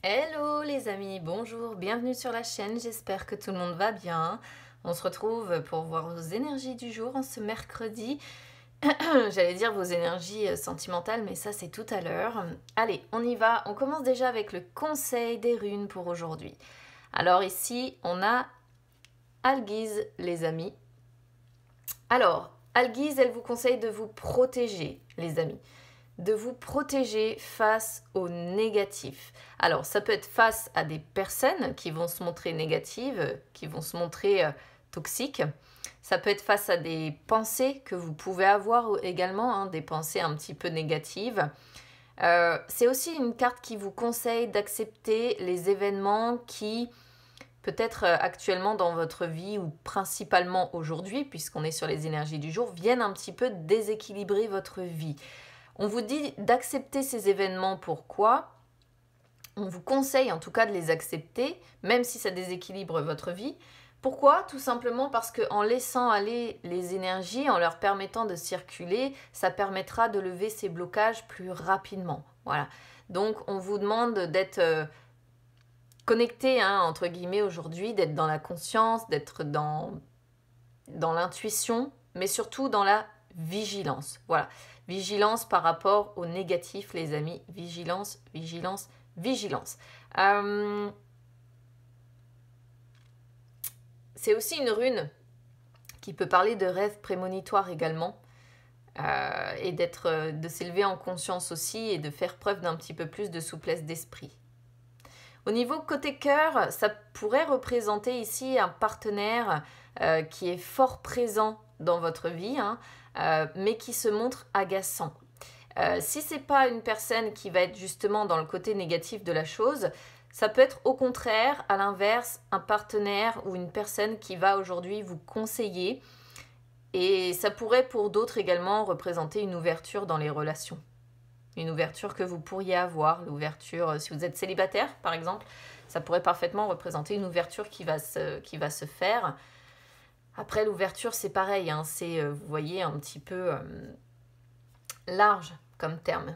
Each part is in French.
Hello les amis, bonjour, bienvenue sur la chaîne, j'espère que tout le monde va bien. On se retrouve pour voir vos énergies du jour en ce mercredi. J'allais dire vos énergies sentimentales, mais ça c'est tout à l'heure. Allez, on y va, on commence déjà avec le conseil des runes pour aujourd'hui. Alors ici, on a Alguise les amis. Alors, Alguise, elle vous conseille de vous protéger les amis. De vous protéger face au négatif. Alors, ça peut être face à des personnes qui vont se montrer négatives, qui vont se montrer toxiques. Ça peut être face à des pensées que vous pouvez avoir également, hein, des pensées un petit peu négatives. C'est aussi une carte qui vous conseille d'accepter les événements qui, peut-être actuellement dans votre vie ou principalement aujourd'hui, puisqu'on est sur les énergies du jour, viennent un petit peu déséquilibrer votre vie. On vous dit d'accepter ces événements. Pourquoi ? On vous conseille en tout cas de les accepter, même si ça déséquilibre votre vie. Pourquoi ? Tout simplement parce qu'en laissant aller les énergies, en leur permettant de circuler, ça permettra de lever ces blocages plus rapidement. Voilà. Donc on vous demande d'être connecté, hein, entre guillemets, aujourd'hui, d'être dans la conscience, d'être dans l'intuition, mais surtout dans la vigilance. Voilà. Vigilance par rapport au négatif, les amis. Vigilance, vigilance, vigilance. C'est aussi une rune qui peut parler de rêves prémonitoires également. Et de s'élever en conscience aussi et de faire preuve d'un petit peu plus de souplesse d'esprit. Au niveau côté cœur, ça pourrait représenter ici un partenaire qui est fort présent dans votre vie, hein, mais qui se montre agaçant. Si ce n'est pas une personne qui va être justement dans le côté négatif de la chose, ça peut être au contraire, à l'inverse, un partenaire ou une personne qui va aujourd'hui vous conseiller. Et ça pourrait pour d'autres également représenter une ouverture dans les relations. Une ouverture que vous pourriez avoir, l'ouverture, si vous êtes célibataire par exemple, ça pourrait parfaitement représenter une ouverture qui va se faire. Après l'ouverture c'est pareil, hein, c'est, vous voyez, un petit peu large comme terme.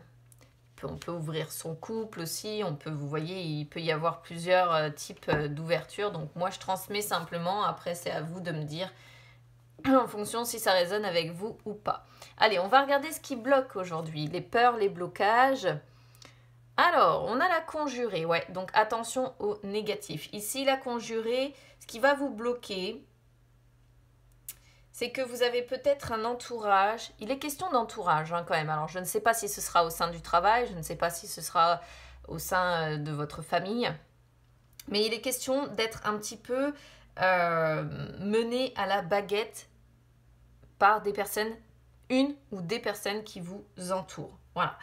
On peut ouvrir son couple aussi, vous voyez, il peut y avoir plusieurs types d'ouverture. Donc moi je transmets simplement, après c'est à vous de me dire en fonction si ça résonne avec vous ou pas. Allez, on va regarder ce qui bloque aujourd'hui, les peurs, les blocages. Alors, on a la conjurée, ouais, donc attention au négatif. Ici, la conjurée, ce qui va vous bloquer, c'est que vous avez peut-être un entourage. Il est question d'entourage, hein, quand même. Alors, je ne sais pas si ce sera au sein du travail, je ne sais pas si ce sera au sein de votre famille, mais il est question d'être un petit peu mené à la baguette par des personnes, une ou des personnes qui vous entourent. Voilà.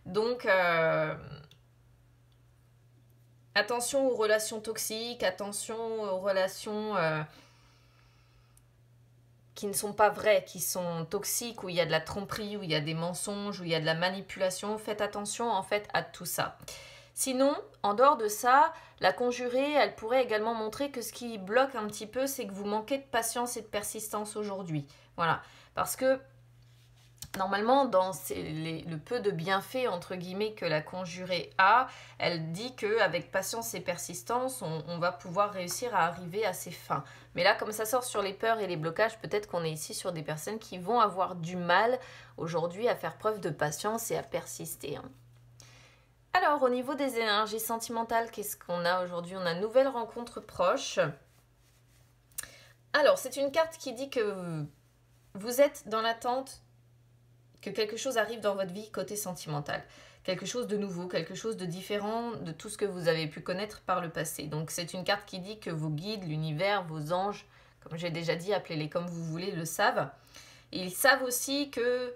Donc, attention aux relations toxiques, attention aux relations qui ne sont pas vraies, qui sont toxiques, où il y a de la tromperie, où il y a des mensonges, où il y a de la manipulation. Faites attention en fait à tout ça. Sinon, en dehors de ça, la conjurée, elle pourrait également montrer que ce qui bloque un petit peu, c'est que vous manquez de patience et de persistance aujourd'hui. Voilà. Parce que, normalement, dans le peu de bienfaits, entre guillemets, que la conjurée a, elle dit qu'avec patience et persistance, on va pouvoir réussir à arriver à ses fins. Mais là, comme ça sort sur les peurs et les blocages, peut-être qu'on est ici sur des personnes qui vont avoir du mal aujourd'hui à faire preuve de patience et à persister, hein. Alors, au niveau des énergies sentimentales, qu'est-ce qu'on a aujourd'hui? On a une nouvelle rencontre proche. Alors, c'est une carte qui dit que vous êtes dans l'attente que quelque chose arrive dans votre vie côté sentimental. Quelque chose de nouveau, quelque chose de différent de tout ce que vous avez pu connaître par le passé. Donc, c'est une carte qui dit que vos guides, l'univers, vos anges, comme j'ai déjà dit, appelez-les comme vous voulez, le savent. Et ils savent aussi que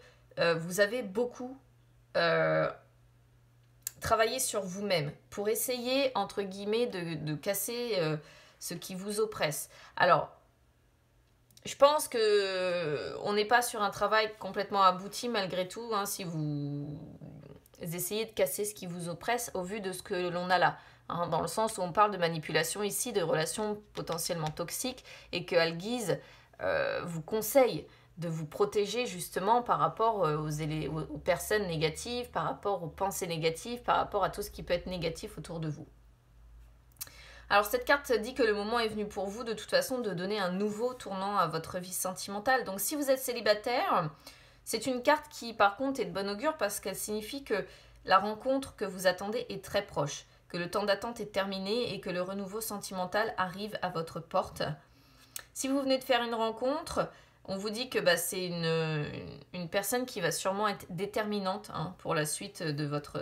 vous avez beaucoup travailler sur vous-même pour essayer, entre guillemets, de casser ce qui vous oppresse. Alors, je pense que on n'est pas sur un travail complètement abouti malgré tout, hein, si vous essayez de casser ce qui vous oppresse au vu de ce que l'on a là. Hein, dans le sens où on parle de manipulation ici, de relations potentiellement toxiques, et que Alguise vous conseille de vous protéger justement par rapport aux personnes négatives, par rapport aux pensées négatives, par rapport à tout ce qui peut être négatif autour de vous. Alors cette carte dit que le moment est venu pour vous de toute façon de donner un nouveau tournant à votre vie sentimentale. Donc si vous êtes célibataire, c'est une carte qui par contre est de bon augure parce qu'elle signifie que la rencontre que vous attendez est très proche, que le temps d'attente est terminé et que le renouveau sentimental arrive à votre porte. Si vous venez de faire une rencontre, on vous dit que c'est une personne qui va sûrement être déterminante pour la suite de votre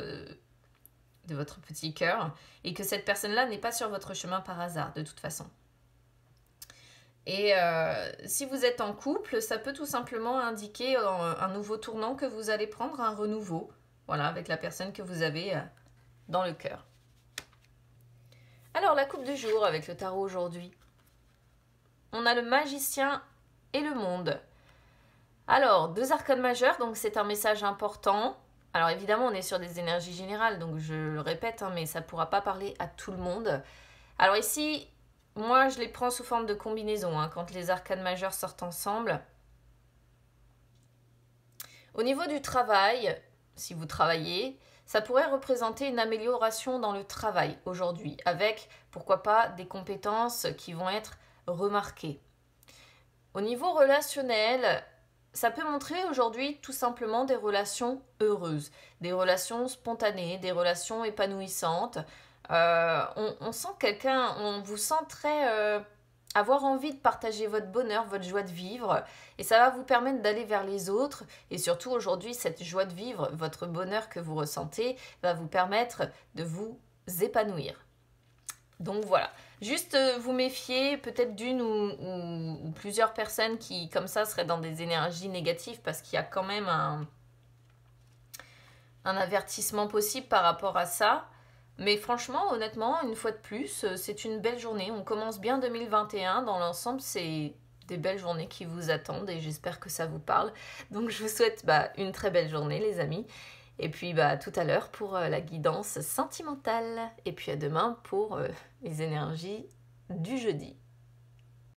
petit cœur et que cette personne-là n'est pas sur votre chemin par hasard de toute façon. Et si vous êtes en couple, ça peut tout simplement indiquer un nouveau tournant que vous allez prendre, un renouveau, voilà, avec la personne que vous avez dans le cœur. Alors, la coupe du jour avec le tarot aujourd'hui. On a le magicien et le monde. Alors, 2 arcanes majeures, donc c'est un message important. Alors évidemment, on est sur des énergies générales, donc je le répète, mais ça ne pourra pas parler à tout le monde. Alors ici, moi je les prends sous forme de combinaison, quand les arcanes majeures sortent ensemble. Au niveau du travail, si vous travaillez, ça pourrait représenter une amélioration dans le travail aujourd'hui, avec, pourquoi pas, des compétences qui vont être remarquées. Au niveau relationnel, ça peut montrer aujourd'hui tout simplement des relations heureuses, des relations spontanées, des relations épanouissantes. On sent quelqu'un, on vous sent très avoir envie de partager votre bonheur, votre joie de vivre, et ça va vous permettre d'aller vers les autres. Et surtout aujourd'hui, cette joie de vivre, votre bonheur que vous ressentez, va vous permettre de vous épanouir. Donc voilà, juste vous méfier peut-être d'une ou plusieurs personnes qui comme ça seraient dans des énergies négatives parce qu'il y a quand même un avertissement possible par rapport à ça. Mais franchement, honnêtement, une fois de plus, c'est une belle journée. On commence bien 2021. Dans l'ensemble, c'est des belles journées qui vous attendent et j'espère que ça vous parle. Donc je vous souhaite une très belle journée les amis. Et puis tout à l'heure pour la guidance sentimentale. Et puis à demain pour les énergies du jeudi.